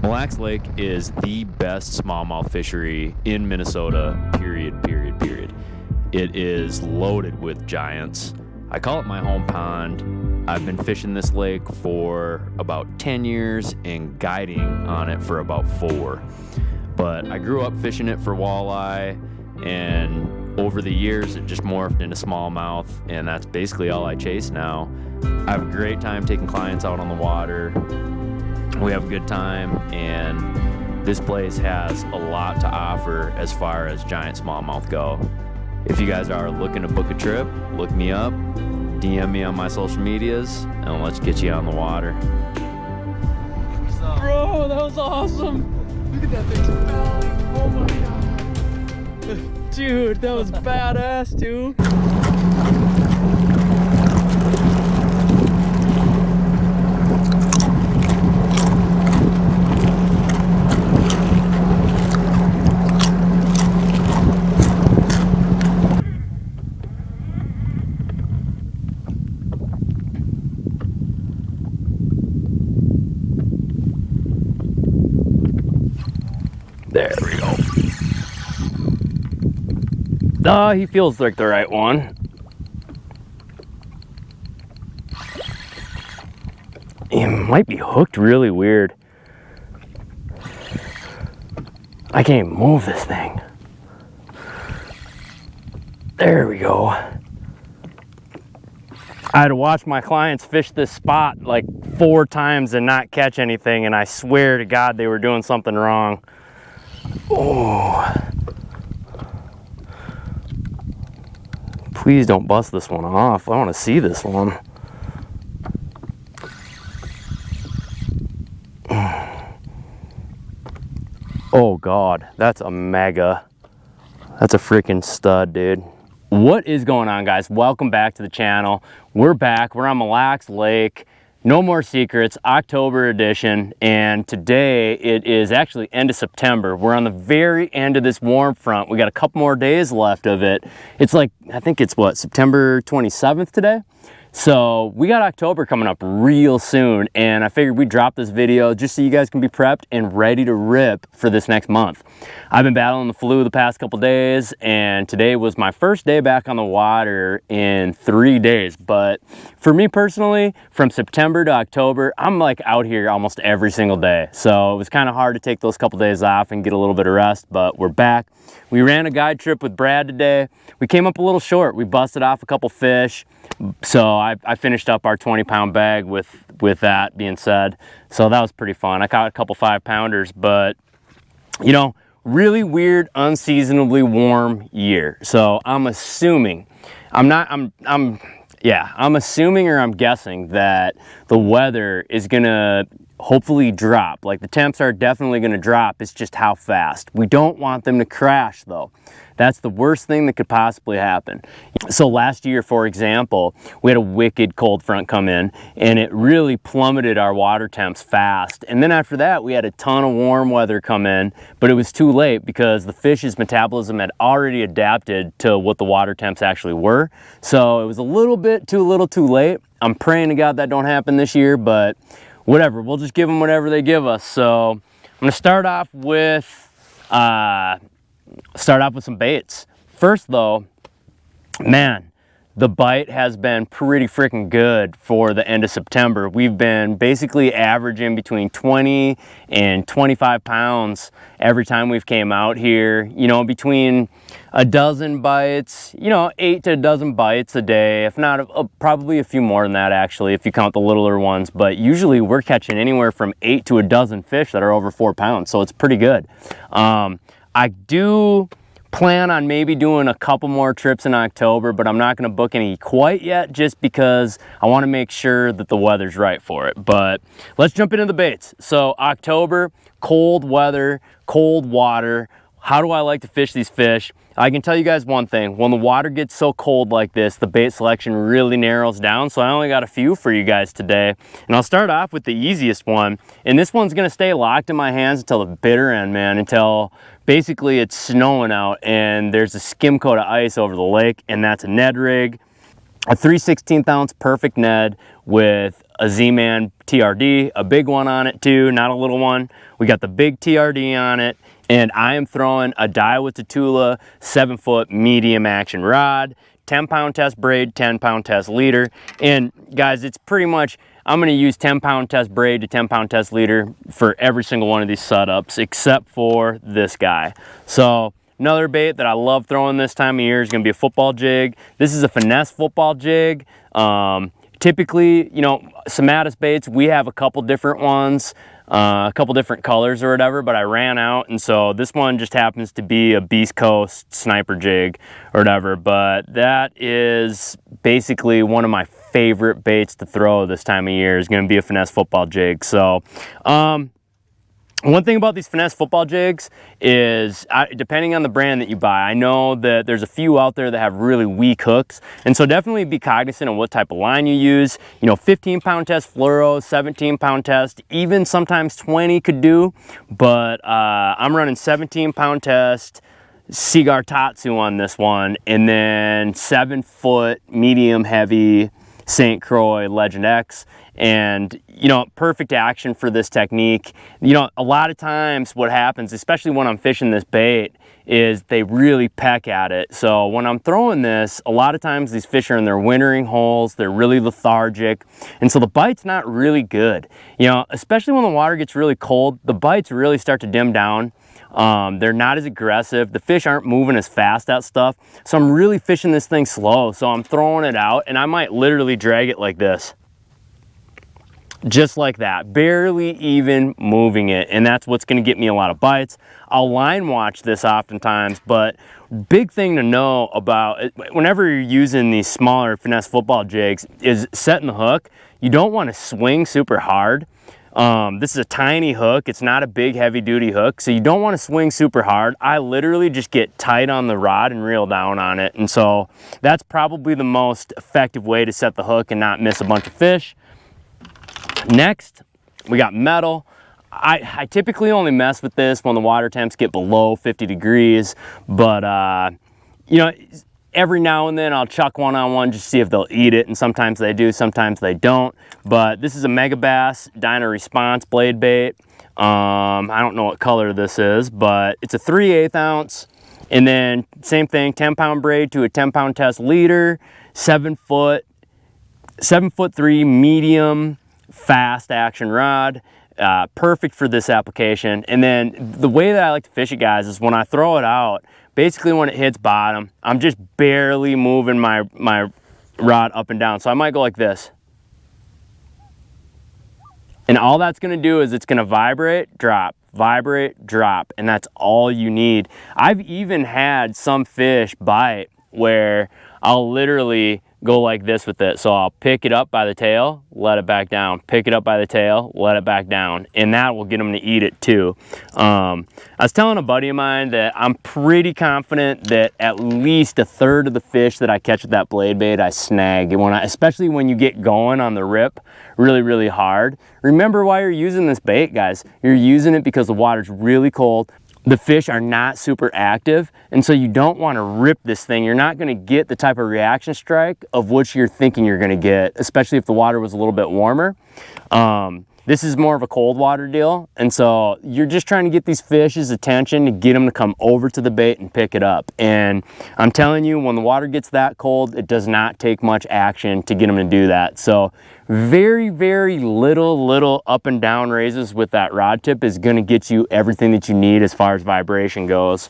Mille Lacs Lake is the best smallmouth fishery in Minnesota, period. It is loaded with giants. I call it my home pond. I've been fishing this lake for about 10 years and guiding on it for about 4. But I grew up fishing it for walleye, and over the years it just morphed into smallmouth, and that's basically all I chase now. I have a great time taking clients out on the water. We have a good time, and this place has a lot to offer as far as giant smallmouth go. If you guys are looking to book a trip, look me up, DM me on my social medias, and let's get you on the water. Bro, that was awesome. Look at that thing. Oh my god. Dude, that was badass too. There we go. Oh, he feels like the right one. He might be hooked really weird. I can't even move this thing. There we go. I had to watch my clients fish this spot like 4 times and not catch anything, and I swear to God they were doing something wrong. Oh. Please don't bust this one off. I want to see this one. Oh God, that's a mega. That's a freaking stud, dude. What is going on, guys? Welcome back to the channel. We're back. We're on Mille Lacs Lake. No More Secrets, October edition, and today it is actually end of September. We're on the very end of this warm front. We got a couple more days left of it. It's like, I think it's what, September 27th today? So we got October coming up real soon, and I figured we'd drop this video just so you guys can be prepped and ready to rip for this next month. I've been battling the flu the past couple days, and today was my first day back on the water in 3 days. But for me personally, from September to October, I'm like out here almost every single day. So it was kind of hard to take those couple days off and get a little bit of rest, but we're back. We ran a guide trip with Brad today. We came up a little short. We busted off a couple fish. So I finished up our 20-pound bag with that being said. So that was pretty fun. I caught a couple 5-pounders, but you know, really weird, unseasonably warm year. So I'm assuming, I'm assuming or I'm guessing that the weather is gonna hopefully drop. Like the temps are definitely gonna drop. It's just how fast. We don't want them to crash though. That's the worst thing that could possibly happen. So last year, for example, we had a wicked cold front come in, and it really plummeted our water temps fast. And then after that, we had a ton of warm weather come in, but it was too late because the fish's metabolism had already adapted to what the water temps actually were. So it was a little bit too little too late. I'm praying to God that don't happen this year, but whatever. We'll just give them whatever they give us. So I'm gonna start off with some baits. First though, man, the bite has been pretty freaking good for the end of September. We've been basically averaging between 20 and 25 pounds every time we've came out here, you know, between a dozen bites, you know, 8 to a dozen bites a day, if not probably a few more than that actually, if you count the littler ones. But usually we're catching anywhere from 8 to a dozen fish that are over 4 pounds, so it's pretty good. I do plan on maybe doing a couple more trips in October, but I'm not going to book any quite yet just because I want to make sure that the weather's right for it. But let's jump into the baits. So October, cold weather, cold water. How do I like to fish these fish? I can tell you guys one thing. When the water gets so cold like this, the bait selection really narrows down. So I only got a few for you guys today. And I'll start off with the easiest one. And this one's going to stay locked in my hands until the bitter end, man, until basically it's snowing out and there's a skim coat of ice over the lake, and that's a Ned Rig. A 3/16 ounce perfect Ned with a Z-Man TRD, a big one on it too, not a little one. We got the big TRD on it, and I am throwing a Daiwa Tatula 7-foot medium action rod, 10-pound test braid, 10-pound test leader. And guys, it's pretty much, I'm gonna use 10-pound test braid to 10-pound test leader for every single one of these setups, except for this guy. So another bait that I love throwing this time of year is gonna be a football jig. This is a Finesse football jig. Typically, you know, Somatis baits, we have a couple different ones, a couple different colors or whatever, but I ran out, and so this one just happens to be a Beast Coast sniper jig or whatever. But that is basically one of my favorite baits to throw this time of year, is going to be a Finesse football jig. So one thing about these Finesse football jigs is, depending on the brand that you buy, I know that there's a few out there that have really weak hooks, and so definitely be cognizant of what type of line you use. You know, 15-pound test fluoro, 17-pound test, even sometimes 20 could do, but I'm running 17-pound test Seagar Tatsu on this one, and then 7-foot medium heavy St. Croix Legend X. And, you know, perfect action for this technique. You know, a lot of times what happens, especially when I'm fishing this bait, is they really peck at it. So when I'm throwing this, a lot of times these fish are in their wintering holes, they're really lethargic, and so the bite's not really good. You know, especially when the water gets really cold, the bites really start to dim down. They're not as aggressive. The fish aren't moving as fast at stuff. So I'm really fishing this thing slow. So I'm throwing it out, and I might literally drag it like this. Just like that, barely even moving it, and that's what's going to get me a lot of bites. I'll line watch this oftentimes, but big thing to know about it, whenever you're using these smaller Finesse football jigs, is setting the hook. You don't want to swing super hard. This is a tiny hook. It's not a big heavy duty hook, so you don't want to swing super hard. I literally just get tight on the rod and reel down on it, and so that's probably the most effective way to set the hook and not miss a bunch of fish. Next, we got metal. I typically only mess with this when the water temps get below 50 degrees, but you know, every now and then I'll chuck one on one just to see if they'll eat it, and sometimes they do, sometimes they don't. But this is a Megabass Dyna Response blade bait. I don't know what color this is, but it's a 3/8 ounce, and then same thing, 10-pound braid to a 10-pound test leader, 7-foot 3 medium fast action rod. Perfect for this application. And then the way that I like to fish it, guys, is when I throw it out, basically when it hits bottom, I'm just barely moving my rod up and down. So I might go like this, and all that's going to do is it's going to vibrate, drop, vibrate, drop, and that's all you need. I've even had some fish bite where I'll literally go like this with it. So I'll pick it up by the tail, let it back down, pick it up by the tail, let it back down, and that will get them to eat it too. I was telling a buddy of mine that I'm pretty confident that at least a third of the fish that I catch with that blade bait I snag, especially when you get going on the rip really, really hard. Remember why you're using this bait, guys. You're using it because the water's really cold. The fish are not super active, and so you don't want to rip this thing. You're not going to get the type of reaction strike of which you're thinking you're going to get, especially if the water was a little bit warmer. This is more of a cold water deal, and so you're just trying to get these fish's attention to get them to come over to the bait and pick it up. And I'm telling you, when the water gets that cold, it does not take much action to get them to do that. So very, very little up and down raises with that rod tip is going to get you everything that you need as far as vibration goes.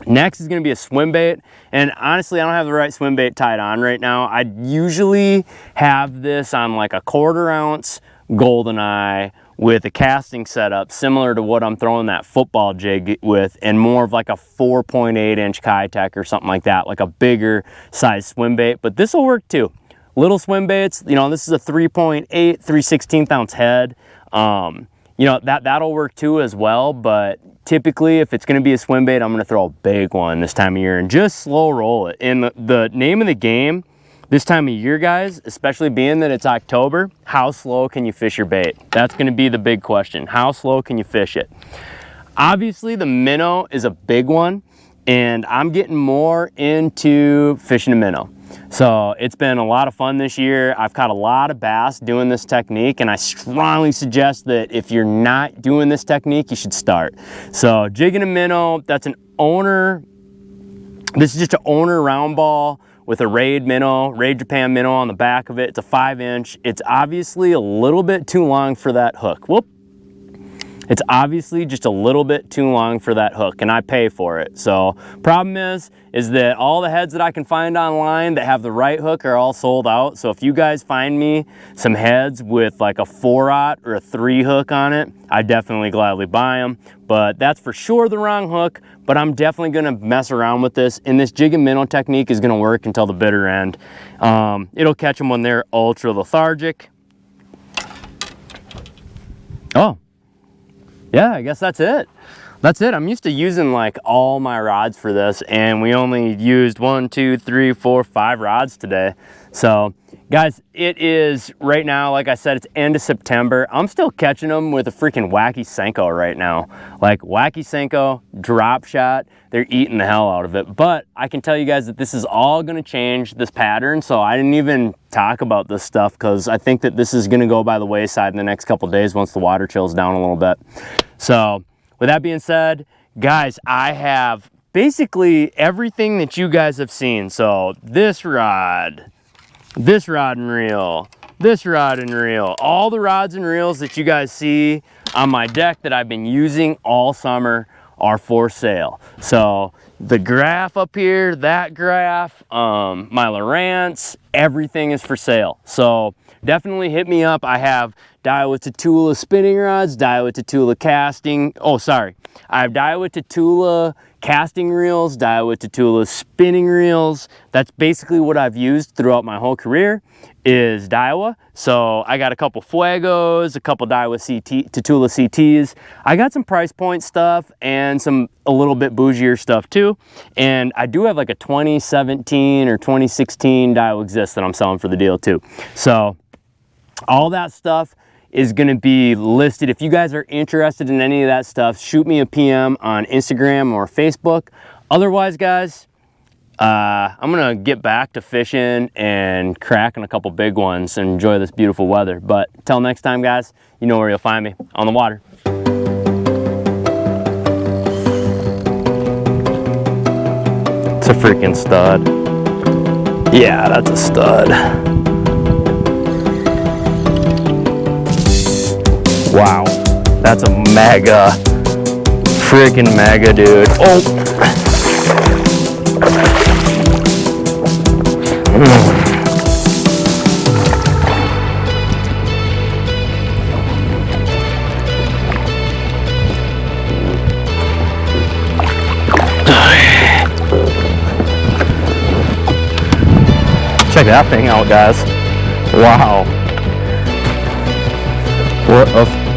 Next is going to be a swim bait, and honestly I don't have the right swim bait tied on right now. I usually have this on like a 1/4 ounce goldeneye with a casting setup similar to what I'm throwing that football jig with, and more of like a 4.8 inch Kitech or something like that, like a bigger size swim bait. But this will work too. Little swim baits, you know, this is a 3.8 3/16 ounce head. You know, that'll work too as well, but typically if it's going to be a swim bait, I'm going to throw a big one this time of year and just slow roll it. And the name of the game this time of year, guys, especially being that it's October, how slow can you fish your bait? That's going to be the big question. How slow can you fish it? Obviously the minnow is a big one, and I'm getting more into fishing a minnow. So it's been a lot of fun this year. I've caught a lot of bass doing this technique, and I strongly suggest that if you're not doing this technique, you should start. So jigging a minnow, that's an owner. This is just an owner round ball with a Raid minnow, Raid Japan minnow on the back of it. It's a 5-inch. It's obviously a little bit too long for that hook. Whoop. It's obviously just a little bit too long for that hook, and I pay for it. So problem is that all the heads that I can find online that have the right hook are all sold out. So if you guys find me some heads with like a 4-aught or a 3 hook on it, I definitely gladly buy them. But that's for sure the wrong hook, but I'm definitely gonna mess around with this, and this jig and minnow technique is gonna work until the bitter end. It'll catch them when they're ultra lethargic. Oh. Yeah, I guess that's it. That's it. I'm used to using like all my rods for this, and we only used 1, 2, 3, 4, 5 rods today. So guys, it is right now, like I said, it's end of September. I'm still catching them with a freaking wacky Senko right now. Like wacky Senko, drop shot, they're eating the hell out of it. But I can tell you guys that this is all gonna change this pattern. So I didn't even talk about this stuff because I think that this is gonna go by the wayside in the next couple days once the water chills down a little bit. So with that being said, guys, I have basically everything that you guys have seen. So this rod and reel, this rod and reel, all the rods and reels that you guys see on my deck that I've been using all summer are for sale. So the graph up here, that graph, my Lowrance, everything is for sale. So definitely hit me up. I have Daiwa Tatula spinning rods, Daiwa Tatula casting. Oh, sorry. I have Daiwa Tatula casting reels, Daiwa Tatula spinning reels. That's basically what I've used throughout my whole career is Daiwa. So I got a couple Fuegos, a couple Daiwa Tatula CTs. I got some price point stuff and a little bit bougier stuff too. And I do have like a 2017 or 2016 Daiwa Exist that I'm selling for the deal too. So all that stuff is going to be listed. If you guys are interested in any of that stuff, shoot me a PM on Instagram or Facebook. Otherwise, guys, I'm going to get back to fishing and cracking a couple big ones and enjoy this beautiful weather. But until next time, guys, you know where you'll find me, on the water. It's a freaking stud. Yeah, that's a stud. Wow, that's a mega, freaking mega, dude. Oh! Check that thing out, guys. Wow. What a